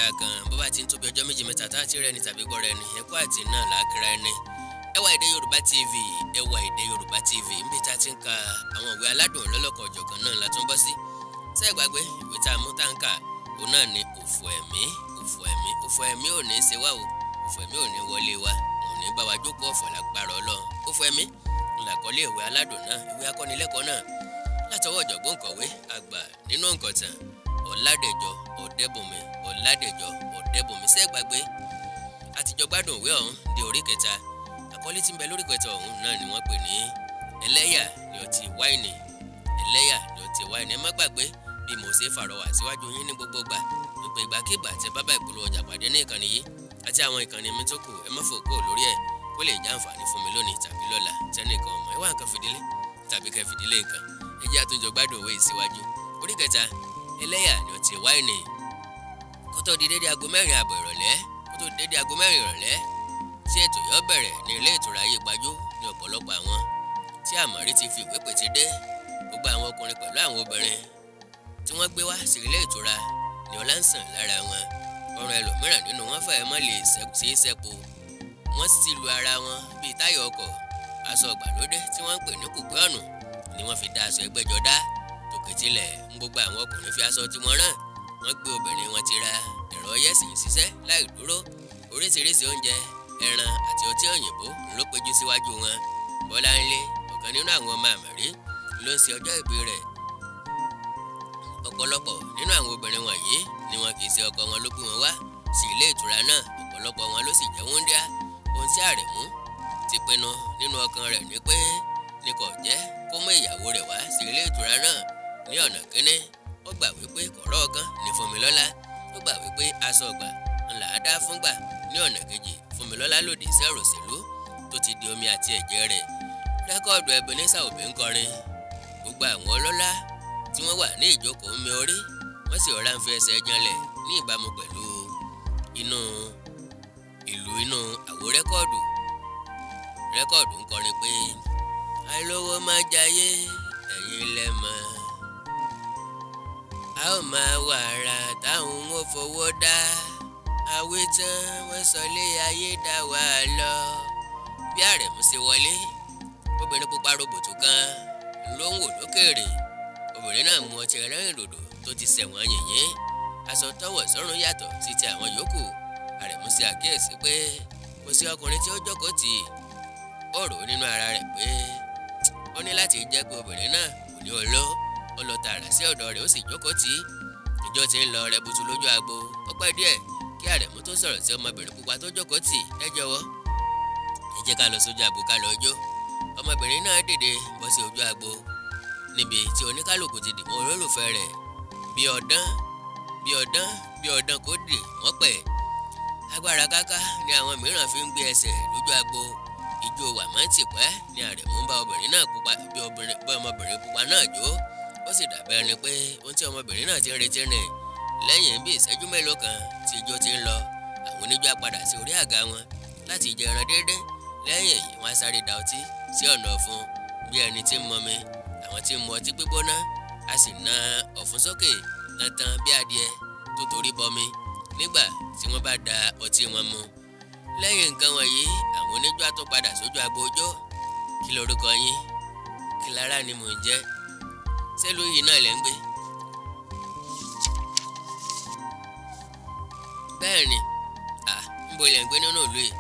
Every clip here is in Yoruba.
mẹ́ta kan bó bá ti ń tóbi ọjọ́ méjì mẹ́ta tá a ti rẹ́ni tàbí gbọ́ rẹ́ni ẹ̀kọ́ àti náà làákìrá ẹni. Ẹwà Èdè Yorùbá TV, Ẹwà Èdè Yorùbá TV níbi tá a ti ń ka àwọn ìwé aládùn lọ́lọ́kọ̀ ọ̀jọ̀kan náà la tún bọ́ sí. Ṣé ẹ gbàgbé ìwé tá a mú tá ń kà òun náà ni òfò ẹ̀mí ò ní ṣe wá o, òfò ẹ̀mí ò ní wọlé wa, òun ní bá wa jókòó ọ̀fọ̀ lágbára Ọlọ́run. Òfò ẹ̀mí làkọ́lé ìwé aládùn náà, ìwé akọ́nilẹ́kọ̀ọ́ náà látọwọ́ ọ̀jọ̀gbọ́n kọ̀wé àgbà nínú òǹkọ̀tàn Ọládẹ̀jọ Ọ̀dẹ́bùnmi. Ṣé ẹ gbàgbé àtijọ́ gbádùn ìwé ọ̀hún di orí kẹta. Àkọlé tí ń bẹ lórí kẹta ọ̀hún náà ni wọ́n pè ní ẹlẹ́yà ni ọtí wáìnì. Ẹ má gbàgbé bí mo ṣe fàrọwà síwájú yín ní gbogbo gbà wípé ìgbàkigbà tẹ bábà ìpolówó ọjà pàdé ní ìkànnì yìí àti àwọn ìkànnì mi tó kù ẹ má fòkó lórí ẹ̀ kó lè jẹ́ àǹfààní fún mi lónìí tàbí lọ́la tẹ́nìkan ọmọ ẹ wá nǹkan fìdílé tàbí kẹ́ fìdílé nǹkan ẹ jẹ́ àtúnjọ gbádùn òwe ìsíwájú. Orí kẹta ẹlẹ́yà ni ọtí wáìnì. Kó tó di dédé aago 4 àbọ̀ ìrọ̀lẹ́ tí ètò yọ bẹ̀rẹ̀ ní ilé ìtura Ayé Gbajú ní ọ̀pọ̀lọpọ̀ àwọn tí àmọ̀rí ti fi ìwé pète dé. Gbogbo àwọn ọkùnrin pẹ̀lú àwọn obìnrin tí wọ́n gbé wá sí ilé ìtura ni ọlá ń sàn lára wọn. Ọrùn ẹlòmíràn nínú wọn fẹ́ẹ́ mọ́ lè ṣe é sẹ́po. Wọ́n sì lu ara wọn bíi táyà ọkọ̀. Aṣọ ìgbàlódé tí wọ́n ń pè ní kùpẹ́ ọ̀nù ni wọ́n fi da aṣọ ẹgbẹ́jọdá. Tòkè tilẹ̀ ń gbogbo àwọn ọkùnrin fi aṣọ tí wọ́n rán. Wọ́n gbé obìnrin wọn ti ra ẹ̀rọ yẹ́sìn ṣiṣẹ́ láì dúró. Oríṣiríṣi oúnjẹ, ẹran àti ọtí òyìnbó ló péjú síwájú wọn. Bọ́láńlé, ọ̀kan nínú àwọn ọmọ àmọ̀rí, ló ń ṣe ọjọ́ ìbí rẹ̀. Ọ̀pọ̀lọpọ̀ nínú àwọn obìnrin wọ̀nyí ni wọn kì í ṣe ọkọ wọn ló gbé wọn wá sí ilé ìtura náà. Ọ̀pọ̀lọpọ̀ wọn ló sì jẹ́ wúńdíá. Ohun tí Àrẹ̀mú ti pinnu nínú ọkàn rẹ̀ ni pé ní kò jẹ́ kó mú ìyàwó rẹ̀ wá sí ilé ìtura náà. Ní ọ̀nà kínní, ó gbà wípé kọ̀rọ̀ ọ̀kan ní Fúnmilọ́lá. Ó gbà wípé aṣọ ọgbà ńlá dá fúngbà. Ní ọ̀nà kejì, Fúnmilọ́lá lòdì sí ọ̀rọ̀ òṣèlú tó ti di omi àti ẹ̀jẹ̀ rẹ̀. Rẹ́kọ̀dù Ebenezer Obey ń kọrin. Gbogbo àwọn ọlọ́lá tí wọ́n wà ní ìjókòó mi orí wọ́n sì rọra ń fi ẹsẹ̀ janlẹ̀ ní ìbámu pẹ̀lú inú àwo rẹ́kọ̀dù. Rẹ́kọ̀dù ń kọrin pé àìlówó máa jayé ẹ̀yin lẹ́mọ̀, a ó máa wàrà táwọn ò fowó dá, àwítán wọ́n sọlé ayé dá wà lọ. Bí Àrẹ̀mú ṣe wọlé, obìnrin pupa roboto kan ló ń wò lókèrè. Obìnrin náà mu ọtí ẹlẹ́rìndòdò tó ti sẹ̀wọ̀n yìnyín. Aṣọ tọwọ̀ sọ́rùn yàtọ̀ sí ti àwọn yòókù. Àrẹ̀mú ṣe àkíyèsí pé kò sí ọkùnrin tí ó jókòó tì í. Ó rò ó nínú ara rẹ̀ pé ó ní láti jẹ́ pé obìnrin náà kò ní oló. Ó lọ tààrà sí ọ̀dọ̀ rẹ̀ ó sì jókòó tì í. Ìjọ ti ń lọ rẹ̀ butu lójú agbo. Ó pẹ́ díẹ̀ kí Àrẹ̀mú tó sọ̀rọ̀ sí ọmọbìnrin pupa tó jókòó tì í. Ẹ jọ̀wọ́, ẹ jẹ́ ká lọ sójú agbo ká lọ jó. Ọmọbìnrin náà dìde bọ́ sí ojú agbo níbi tí oníkálùkù ti dìbò olólùfẹ́ rẹ̀ bí ọdán kò dè wọ́n pẹ̀. Agbára káká ni àwọn mìíràn fi ń gbé ẹsẹ̀ lójú agbo. Ijó wàmántì pẹ́ ni Àrẹ̀mú ń bá ọmọbìnrin pupa náà jó. Ó sì dàbí ẹni pé ohun tí ọmọbìnrin náà ti ń retí rìn. Lẹ́yìn bí ìṣẹ́jú mélòó kan tí ijó ti ń lọ, àwọn oníjó á padà sí orí àga wọn láti jẹ ẹran déédéé. Lẹ́yìn èyí wọ́n á sáré da ọtí sí ọ̀nà ọ̀fun bí ẹni tí ń mọmi. Àwọn tí ń mu ọtí gbígbóná a sì na ọ̀fun sókè tantan bí adìẹ tó torí bọmi nígbà tí wọ́n bá da ọtí wọn mu. Lẹ́yìn nǹkan wọ̀nyí, àwọn oníjó á tún padà sójú agbo ijó. Kí lorúkọ yín? Kílára ni mò ń jẹ́. Ṣélú yìí náà lẹ́ ń gbé? Bẹ́ẹ̀ ni, níbo lẹ́ ń gbé nínú ìlú yìí?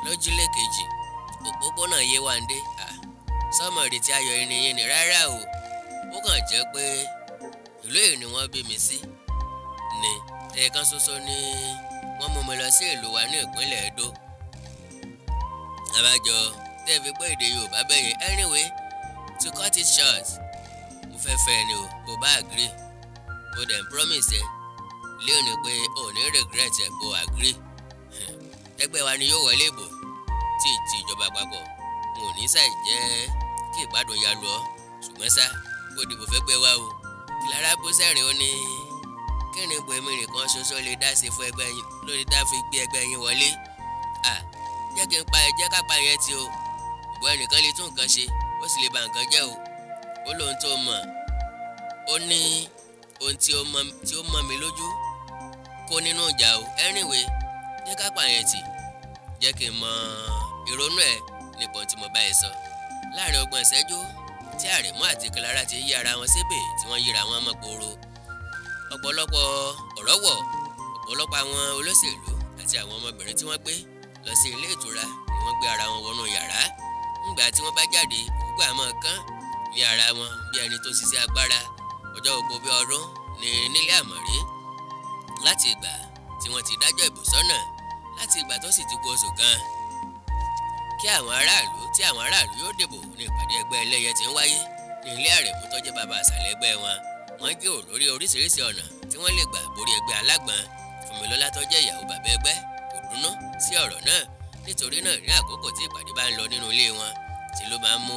Lójúlé kejì, òpópónà Yéwándé. Sọ́mọ̀rì tí ayọ̀ irin yín ni rárá o. Ó kàn jẹ́ pé ìlú yìí ni wọ́n bí mi sí. Ní ẹ̀ẹ̀kan ṣoṣo ni wọ́n mú mi lọ sí ìlú wa ní ìpínlẹ̀ Ẹdó. Àbájọ tẹ́ fi gbọ́ èdè Yorùbá bẹ́yẹn. Anyway, to cut it short, mo fẹ́ fẹ́ ni o, kò bá agree. Mo dẹ̀ ń promise ẹ léèrè pé ò ní regret ẹ kó agree. Ẹgbẹ́ wa ni yóò wọlé ìbò tí ìjọba àpapọ̀. Mo ní ṣàì jẹ́ kí ìgbádùn ya lọ, ṣùgbọ́n ṣá kó dìbò fẹ́ gbé wa o. Kílára bó sẹ́rìn ó ní kẹ́rin bo èmi nìkan ṣoṣo lè dá sí fún ẹgbẹ́ yín, ló lè dá fi gbé ẹgbẹ́ yín wọlé. Jẹ́ kí n pa ẹ̀jẹ̀ kápá yẹn tí o. Ìbò ẹnìkan lè tún nǹkan ṣe, ó sì lè ba nǹkan jẹ́ o. Ó lóhun tó mọ̀. Ó ní ohun tí ó mọ́ mi lójú kò kó nínú ìjà o. Anyway, jẹ́ ká pààyàn tì, jẹ́ kí n mọ ìrònú ẹ̀ nípa tí mo bá ẹ sọ. Láàrin 30 ìṣẹ́jú tí Àrẹ̀mú àti Clara ti yí ara wọn sébè tí wọ́n yíra wọn mọ́ poro, ọ̀pọ̀lọpọ̀ ọ̀rọ̀ wọ̀, ọ̀pọ̀lọpọ̀ àwọn olóṣèlú àti àwọn ọmọbìnrin tí wọ́n gbé lọ sí ilé ìtura ni wọ́n gbé ara wọn wọnú yàrá. Nígbà tí wọ́n bá jáde, gbogbo àmọ́ kán ní ara wọn bí ẹni tó ṣiṣẹ́ agbára ọjọ́ gbogbo bí ọdún ní nílé Àmọ̀rí. Láti ìgbà tí wọ́n ti dájọ́ ìbùsọ́nà, láti ìgbà tó sì ti kù oṣù kan kí àwọn aráàlú yóò dìbò ní ìpàdé ẹgbẹ́ ẹlẹ́yẹ tí ń wáyé ní ilé Àrẹ̀mú tó jẹ́ bàbá àṣàlẹ̀ ẹgbẹ́ wọn. Wọ́n jíròrò lórí oríṣiríṣi ọ̀nà tí wọ́n lè gbà borí ẹgbẹ́ alágbọ̀n. Fúnmilọ́lá tó jẹ́ ìyàwó bàbá ẹgbẹ́ kò dúnú sí ọ̀rọ̀ náà, nítorí náà ní àkókò tí ìpàdé bá ń lọ nínú ilé wọn tí ló máa ń mú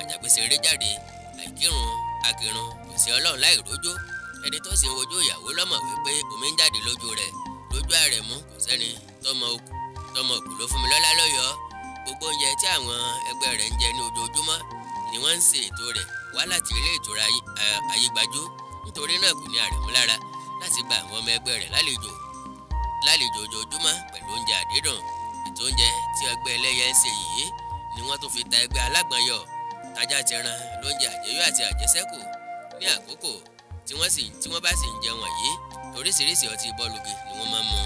àjàgbésẹ̀rẹ̀ jáde. Àìkírun akírun kò sí Ọlọ́run láì rójó. Ẹni tó sì ń wojú ìyàwó lọ́mọ̀ wípé omi ń jáde lójú rẹ̀. Lójú Àrẹ̀mú kò sẹ́ni tọmọ òkú ló Fúnmilọ́lá lọ́yọ̀ọ́. Gbogbo oúnjẹ tí àwọn ẹgbẹ́ rẹ̀ ń jẹ ní ojoojúmọ́ ni wọ́n ń ṣe ètò rẹ̀ wá láti ilé ìtura Ayégbájú. Nítorí náà kò ní Àrẹ̀mú lára láti gba àwọn ọmọ ẹgbẹ́ rẹ̀ lálejò ojoojúmọ́ pẹ̀lú oúnjẹ àdídùn. Ètò oúnjẹ tí ẹgbẹ́ ẹlẹ́yẹ ń ṣe yìí ni wọ́n tó fi ta ẹgbẹ́ alágbọ̀n yọ. Tájá ti ran lóúnjẹ àjẹyó àti àjẹsẹ́kù ní àkókò tí wọ́n bá sì ń jẹun wọ̀nyí. Oríṣiríṣi ọtí bọ́ọ̀lùgì ni wọ́n máa ń mu.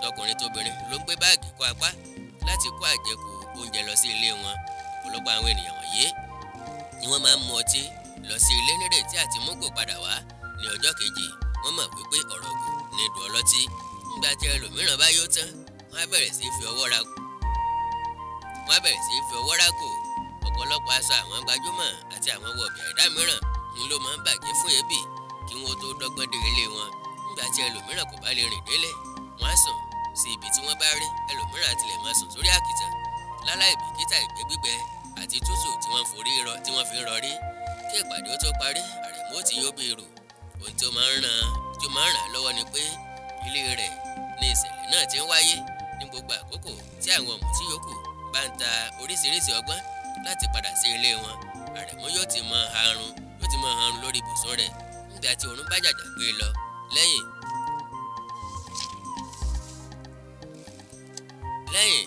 Tọkùnrin tóbìnrin ló ń gbé báàgì kó apá láti kó àjẹkù oúnjẹ lọ sí ilé wọn. Ọ̀pọ̀lọpọ̀ àwọn ènìyàn wọ̀nyí ni wọ́n máa ń mu ọtí lọ sí ilé nírètí àti múgò padà wá ní ọjọ́ kejì. Wọ́n mọ̀ wípé ọ̀rọ̀ ògùn ní ìdùn ọlọ́tí. Nígbà tí ẹlòmíràn bá yó tán, wọ́n á bẹ̀rẹ̀ sí fi ọwọ́ rákò. Ọ̀pọ̀lọpọ̀ aṣọ àwọn gbajúmọ̀ àti àwọn wọ̀bì àìdá mìíràn ni ló máa ń bàjẹ́ fún èébì kí wọ́n tó dọ́gbọ́n dé ilé wọn. Nígbà tí ẹlòmíràn kò bá lè rìn délé, wọ́n á sùn sí ibi tí wọ́n bá rí. Ẹlòmíràn tilẹ̀ máa sùn sórí àkìtàn láláì bìkítà ìgbẹ́ gbígbẹ àti tútù tí wọ́n fi ń rọrí. Kí ìpàdé ó tó parí, Àrẹ̀mú ó ti yó bí irú. Ohun tí ó máa ń ràn lọ́wọ́ ni pé ilé rẹ̀ ní ìṣẹ̀lẹ̀ náà ti ń wáyé ní gbogbo àkókò tí àwọn ọ̀mùtí yòókù bá ń ta oríṣiríṣi ọgbọ́n láti padà sí ilé wọn. Àrẹ̀mú yóò ti mọ harun lórí ibùsùn rẹ̀ nígbà tí oorun bá jàjà gbé lọ. Lẹ́yìn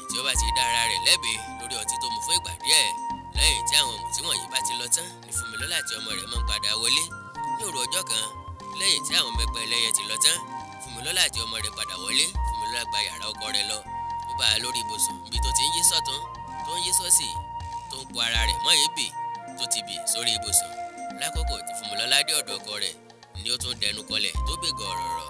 tí ó bá ti dá ara rẹ̀ lẹ́bi lórí ọtí tó mu fún ìgbà díẹ̀, lẹ́yìn tí àwọn ọ̀mùtí wọ̀nyí bá ti lọ tán ni Fúnmilọ́lá àti ọmọ rẹ̀ máa ń padà wọlé. Ní òru ọjọ́ kan, lẹ́yìn tí àwọn ẹgbẹ́ ẹlẹ́yẹ ti lọ tán, Fúnmilọ́lá àti ọmọ rẹ̀ padà wọlé. Fúnmilọ́lá gba yàrá ọkọ rẹ̀ lọ. Ó bá a lórí ibùsùn níbi tó ti ń yí sọ́tún tó ń yí sósì tó ń po ara rẹ̀ mọ́ èébì tó ti bì sórí ibùsùn. Lákòókò tí Fúnmilọ́lá dé ọ̀dọ̀ ọkọ rẹ̀ ni ó tún dẹnu kọlẹ̀ tó bègò ọ̀rọ̀rọ̀.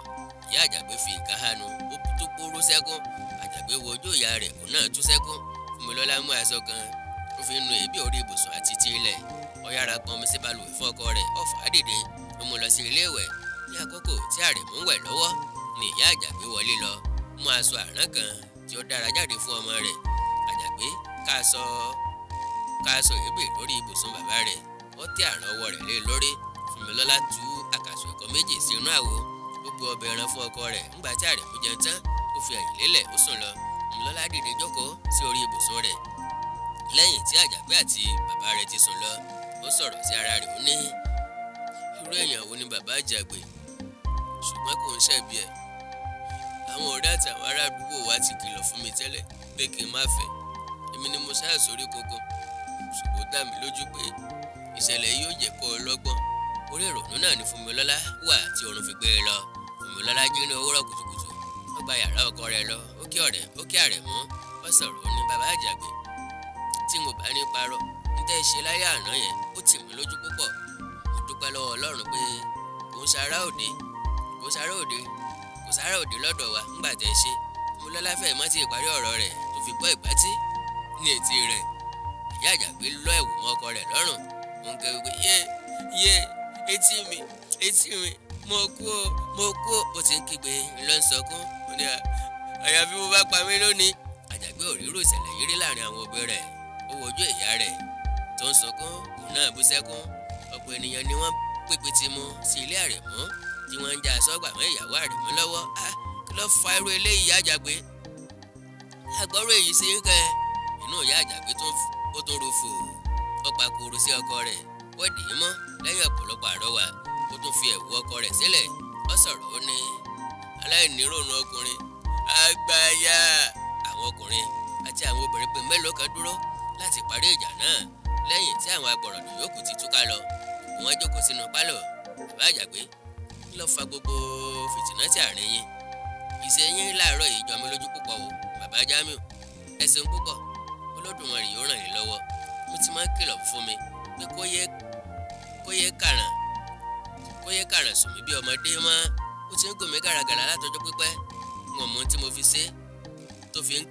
Ìyá Àjàgbé fi ìka hánu, ó tó kúrú sẹ́kún. Àjàgbé wo ojú ìyá rẹ̀, òun náà tú sẹ́kún. Fúnmilọ́lá mú aṣọ kan, ó fi nu èébì orí ibùsùn àti ti ilẹ̀. Ó yára pọn omi sí balùwẹ̀ fún ọkọ rẹ̀, ó fà á dìde, ó mú lọ sí ilé ìwẹ̀. Ní àkókò tí Àrẹ̀mú ń wẹ̀ lọ́wọ́ ni ìyá Àjàgbé wọlé lọ, mú aṣọ àrán kan tí ó dára jáde fún ọmọ rẹ̀. Àjàgbé káṣọ èébì lórí ibùsùn bàbá rẹ̀, ó tẹ́ àrán ọwọ́ rẹ̀ lé lórí. Fúnmilọ́lá tú àkàsọ̀ ẹ̀kọ méjì sí inú àwo, ó bu ọbẹ̀ ẹran fún ọkọ rẹ̀. Nígbà tí Àrẹ̀mú jẹun tán, ó fi ẹ̀yìn lélẹ̀, ó sùn lọ. Fúnmilọ́lá dìde jókòó sí orí ibùsùn rẹ̀. Lẹ́yìn tí Àjàgbé àti bàbá rẹ̀ ti sùn lọ, ó sọ̀rọ̀ sí ara rẹ̀, ó ní, irú èèyàn wo ni bàbá Àjàgbé? Ṣùgbọ́n kò ń ṣẹ̀bi ẹ̀. Àwọn ọ̀rẹ́ àti àwọn ará àdúgbò wa ti kìlọ̀ fún mi tẹ́lẹ̀ pé kí n má fẹ́. Èmi ni mo ṣáà sórí kókó. Ṣùgbọ́n dá mi lójú pé ìṣẹ̀lẹ̀ yóò jẹ́ kó o lọ́gbọ́n. Orí ìrònú náà ni Fúnmilọ́lá wà tí oorun fi gbé e lọ. Fúnmilọ́lá jí ní òwúrọ̀ kùtùkùtù. Ó gba yàrá ọkọ rẹ̀ lọ. Ó kí Àrẹ̀mú. Ó sọ̀rọ̀ ní bàbá Àjàgbé. Tí mo bá ní parọ́, ní tẹ́ ṣe láyé àná yẹn, ó tì mí lójú púpọ̀. Mo dúpẹ́ lọ́wọ́ Ọlọ́run pé kò sára òde lọ́dọ̀ wa ńgbà tẹ́ ṣe. Fúnmilọ́lá fẹ́ mọ́ ti ìparí ọ̀rọ̀ rẹ̀ tó fi bọ́ ìgbátí ní etí rẹ̀. Ìyá Àjàgbé lọ́ ẹ̀wù mọ́ ọkọ rẹ̀ lọ́rùn. Ó ń kẹ́ wípé yé etí mi mo kú o. Ó ti ń kígbe ńlọ ń sọkún. Ó ní àyàfi mo bá pa mí lónìí. Àjàgbé ò rírò ìṣẹ̀lẹ̀ yìí rí láàrin àwọn òbí rẹ̀. Ó wojú ìyá rẹ̀ tó ń sọkún, òun náà bú sẹ́kún. Ọ̀pọ̀ ènìyàn ni wọ́n pèpè ti mú sí ilé Àrẹ̀mú tí wọ́n ń já sọ́gbà mọ́ ìyàwó Àrẹ̀mú lọ́wọ́. Kí ló fa irú eléyìí, Ìyá Àjàgbé? Àgbọ̀rọ̀ èyí sí ń kẹ́. Inú Ìyá Àjàgbé ó tún ro fò. Ó pa kuru sí ọkọ rẹ̀, ó dì í mọ́ lẹ́yìn ọ̀pọ̀lọpọ̀ àrọwà. Ó tún fi ẹ̀wù ọkọ rẹ̀ sílẹ̀. Ó sọ̀rọ̀, ó ní, aláìníròònù ọkùnrin àgbáyà. Àwọn ọkùnrin àti àwọn obìnrin pé mélòó kan dúró láti parí ìjà náà lẹ́yìn tí àwọn agbọ̀rọ̀dùn yòókù ti túká lọ. Wọ́n jókòó sínú pálọ̀. Bàbá Àjàgbé ló fa gbogbo fìtínà tí àárín yín. Ìṣe yín láàárọ̀ yìí jọ mí lójú púpọ̀ o bàbá Jamiu. Ẹ ṣeun púpọ̀, Olódùmarè yóò ràn yín lọ́wọ́. Mo ti máa ń kìlọ̀ fún mi pé kó yé kàràn sùn mí bí ọmọdé mọ́. Ó ti ń gùn mí gàràgàrà látọjọ́ pípẹ́. Wọn mọ ohun tí mo fi ṣe tó fi ń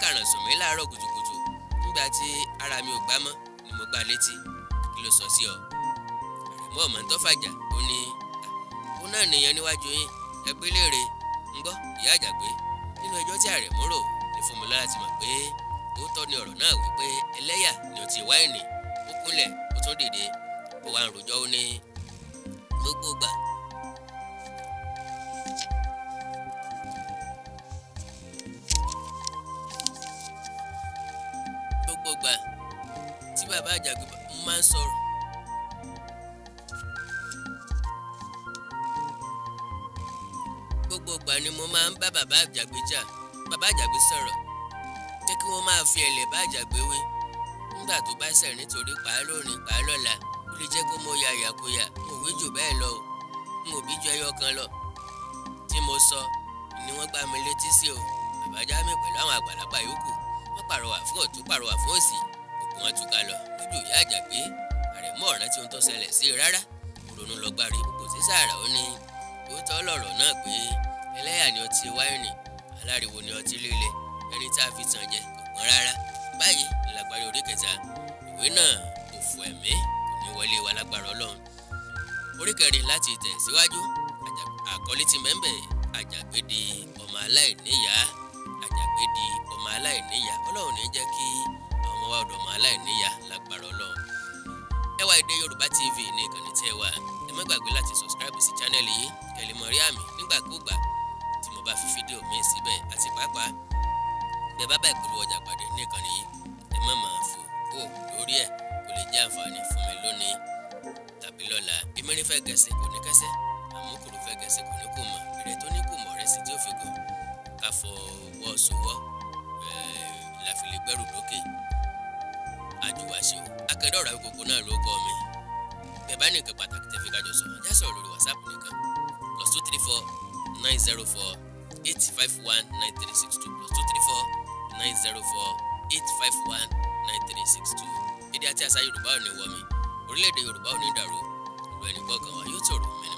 kàràn sùn mí láàárọ̀ kùtùkùtù. Nígbà tí ara mi ò gbá mọ́ ni mo gbá létí. Kí ló sọ sí ọ? Àrẹ̀mú ọmọ tó fàjà ó ní òun náà nìyẹn níwájú yín ẹgbẹ́ léèrè ń gbọ́ ìyá Àjàgbé. Nínú ẹjọ́ tí Àrẹ̀mú rò ní Fúnmilọ́lá ti mọ̀ pé òótọ́ ni ọ̀rọ̀ náà wípé ẹlẹ́yà ni ọtí wáìnì. Ó kúnlẹ̀ ó tún dìde ó wá ń rojọ́ ó ní gbogbo gbà tí bàbá Àjàgbé máa ń sọ̀rọ̀ gbogbo ìgbà ni mo máa ń bá bàbá Àjàgbé jà. Bàbá Àjàgbé sọ̀rọ̀ jẹ́ kí wọ́n máa fi ẹ̀lẹ̀ bá Àjàgbé wé. Nígbà tó bá ṣẹ̀ nítorí pàá lónìí pàá lọ́la ó lè jẹ́ kó mọ ya àyàkóyà. N ò wí jù bẹ́ẹ̀ lọ o, n ò bí ju ẹyọ kan lọ tí mo sọ ni wọ́n gbá mi létí sí o. Bàbá Jamiu pẹ̀lú àwọn àgbàlagbà yòókù wọ́n pàrọwà fún ọ̀tún pàrọwà fún òsì. Gbogbo wọn túká lọ lójú ìyá Àjàgbé. Àrẹ̀mú ọ̀ràn tí ohun tó ṣẹlẹ̀ sí rárá. Ronú lọ gbárí kò sí sàárà ó ní òótọ́ lọ̀rọ̀ náà pé ẹlẹ́yà ni ọtí wáìnì, aláriwo ni ọtí líle, ẹni tá a fi tàn jẹ kò gbọ́n rárá. Báyìí ni la parí orí kẹta. Ìwé náà òfò ẹ̀mí kò ní wọlé wa lágbára Ọlọ́run. Orí kẹrin láti tẹ̀ síwájú. Àkọlé ti mẹ́ńbẹ̀ Àjàgbé di ọmọ aláìníyàá. Àjàgbé di ọmọ aláìníyàá. Ọlọ́run ní jẹ́ kí àwọn ọmọ wa ọ̀dọ̀ ọmọ aláìníyàá lágbára Ọlọ́run. Ẹwà Èdè Yorùbá TV ní ìkànnì tí ẹ wà. Ẹ má gbàgbé láti subscribe sí channel yìí kẹ́ lè mọ̀ rí àmì nígbàkúùgbà tí mo bá fi fídíò mi síbẹ̀ àti pàápàá bẹ́ẹ̀ bá bá ìpolówó ọjà pàdé ní ìkànnì yìí ẹ má máa fò kó lórí ẹ̀ kó lè jẹ́ àǹfààní fún mi lónìí tàbí lọ́la. Ìmẹ́rin fẹ́ gẹ̀ẹ́sì kò ní kẹsẹ̀, àmúkùrú fẹ́ gẹ̀ẹ́sì kò ní kò mọ̀, ìrẹ̀ tó ní kò mọ̀ rẹ̀ sí tí ó fi gùn. Ká fọwọ́ sowọ́ ìlàfilè gbẹ́rù lókè àjùwàṣe o. Akẹ́dọ̀ ọ̀rọ̀ àgbègbè náà ló kọ́ mi. Bẹ́ẹ̀ bá ní nǹkan pàtàkì tẹ́ fi kájọ sọ ẹ já sọ̀rọ̀ lórí WhatsApp nìkan +234 904 851 9362 +234 904 851 9362. Èdè àti àṣà Yorùbá ò ní wọ̀ mí, orílẹ̀-èdè Yorùbá ò ní dàrú, ìlú ẹnì kọ̀ọ̀kan wa yóò tòrò mẹ́rin.